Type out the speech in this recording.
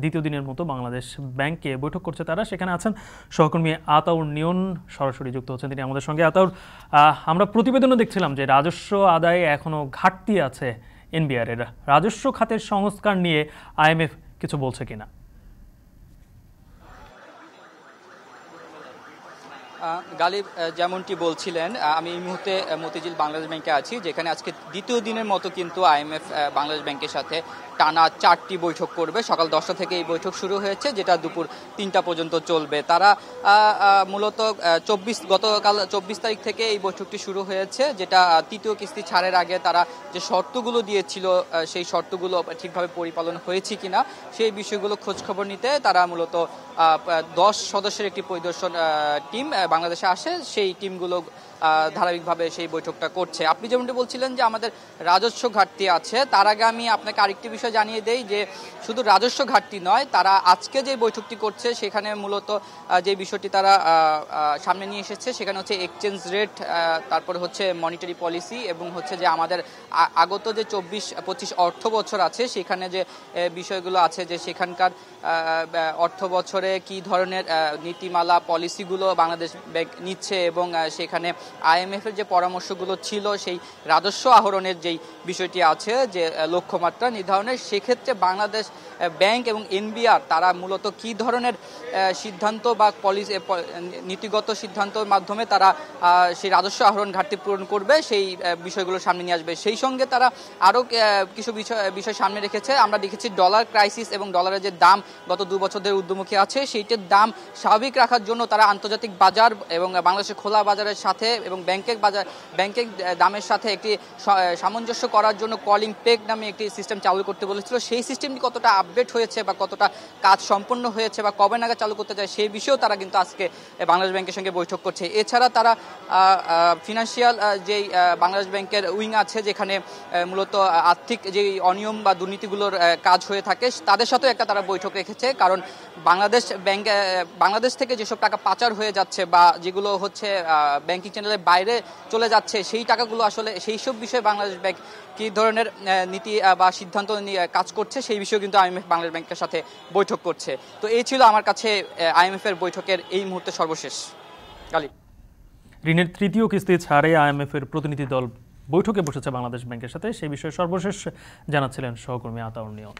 দ্বিতীয় দিনের মতো বাংলাদেশ ব্যাংকে বৈঠক করছে তারা। সেখানে আছেন সহকর্মী আতাউর নিয়ন, সরাসরি যুক্ত হচ্ছেন তিনি আমাদের সঙ্গে। আতাউর, আমরা প্রতিবেদনে দেখছিলাম যে রাজস্ব আদায়ে এখনো ঘাটতি আছে এনবিআর এর। রাজস্ব খাতের সংস্কার নিয়ে আইএমএফ কিছু বলছে কিনা? গালিব যেমনটি বলছিলেন, আমি এই মুহূর্তে মতিঝিল বাংলাদেশ ব্যাংকে আছি, যেখানে আজকে দ্বিতীয় দিনের মতো কিন্তু আইএমএফ বাংলাদেশ ব্যাংকের সাথে টানা 4টি বৈঠক করবে। সকাল 10টা থেকে এই বৈঠক শুরু হয়েছে, যেটা দুপুর 3টা পর্যন্ত চলবে। তারা মূলত গতকাল 24 তারিখ থেকে এই বৈঠকটি শুরু হয়েছে, যেটা তৃতীয় কিস্তি ছাড়ের আগে তারা যে শর্তগুলো দিয়েছিল সেই শর্তগুলো ঠিকভাবে পরিপালন হয়েছে কিনা সেই বিষয়গুলো খোঁজখবর নিতে তারা মূলত 10 সদস্যের একটি পরিদর্শন টিম বাংলাদেশে আসে। সেই টিমগুলো ধারাবাহিকভাবে সেই বৈঠকটা করছে। আপনি যেমনটি বলছিলেন যে আমাদের রাজস্ব ঘাটতি আছে, তার আগে আমি আপনাকে আরেকটি বিষয় জানিয়ে দেই যে শুধু রাজস্ব ঘাটতি নয়, তারা আজকে যে বৈঠকটি করছে সেখানে মূলত যে বিষয়টি তারা সামনে নিয়ে এসেছে সেখানে হচ্ছে এক্সচেঞ্জ রেট, তারপরে হচ্ছে মনিটারি পলিসি, এবং হচ্ছে যে আমাদের আগত যে 24-25 অর্থ বছর আছে সেখানে যে বিষয়গুলো আছে, যে সেখানকার অর্থ বছরে কি ধরনের নীতিমালা পলিসিগুলো বাংলাদেশ ব্যাংক নিচ্ছে, এবং সেখানে আইএমএফ এর যে পরামর্শগুলো ছিল সেই রাজস্ব আহরণের যেই বিষয়টি আছে, যে লক্ষ্যমাত্রা নির্ধারণের, সেক্ষেত্রে বাংলাদেশ ব্যাংক এবং এনবিআর তারা মূলত কি ধরনের সিদ্ধান্ত বা পলিসি নীতিগত সিদ্ধান্তের মাধ্যমে তারা সেই রাজস্ব আহরণ ঘাটতি পূরণ করবে সেই বিষয়গুলো সামনে নিয়ে আসবে। সেই সঙ্গে তারা আরও কিছু বিষয় সামনে রেখেছে। আমরা দেখেছি ডলার ক্রাইসিস এবং ডলারের যে দাম গত 2 বছর ধরে ঊর্ধ্বমুখী আছে, সেইটার দাম স্বাভাবিক রাখার জন্য তারা আন্তর্জাতিক বাজার এবং বাংলাদেশের খোলা বাজারের সাথে এবং ব্যাংকের দামের সাথে একটি সামঞ্জস্য করার জন্য কলিং পেগ নামে একটি সিস্টেম চালু করতে বলেছিল। সেই সিস্টেমটি কতটা আপডেট হয়েছে বা কতটা কাজ সম্পন্ন হয়েছে বা কবে নাগাদ চালু করতে চায় সেই বিষয়েও তারা কিন্তু আজকে বাংলাদেশ ব্যাংকের সঙ্গে বৈঠক করছে। এছাড়া তারা ফিনান্সিয়াল যেই বাংলাদেশ ব্যাংকের উইং আছে, যেখানে মূলত আর্থিক যে অনিয়ম বা দুর্নীতিগুলোর কাজ হয়ে থাকে, তাদের সাথেও একটা তারা বৈঠক রেখেছে। কারণ বাংলাদেশ থেকে যেসব টাকা পাচার হয়ে যাচ্ছে বা যেগুলো হচ্ছে ব্যাংকিং চ্যানেলের বাইরে চলে যাচ্ছে, সেই টাকাগুলো আসলে সেই সব বিষয়ে বাংলাদেশ ব্যাংক কী ধরনের নীতি বা সিদ্ধান্ত নিয়ে কাজ করছে সেই বিষয়ে কিন্তু আইএমএফ বাংলাদেশ ব্যাংকের সাথে বৈঠক করছে। তো এই ছিল আমার কাছে আইএমএফ এর বৈঠকের এই মুহূর্তে সর্বশেষ। গালি, ঋণের তৃতীয় কিস্তি ছাড়ে আইএমএফ এর প্রতিনিধি দল বৈঠকে বসেছে বাংলাদেশ ব্যাংকের সাথে, সেই বিষয়ে সর্বশেষ জানাচ্ছিলেন সহকর্মী আতাউর নিয়ন।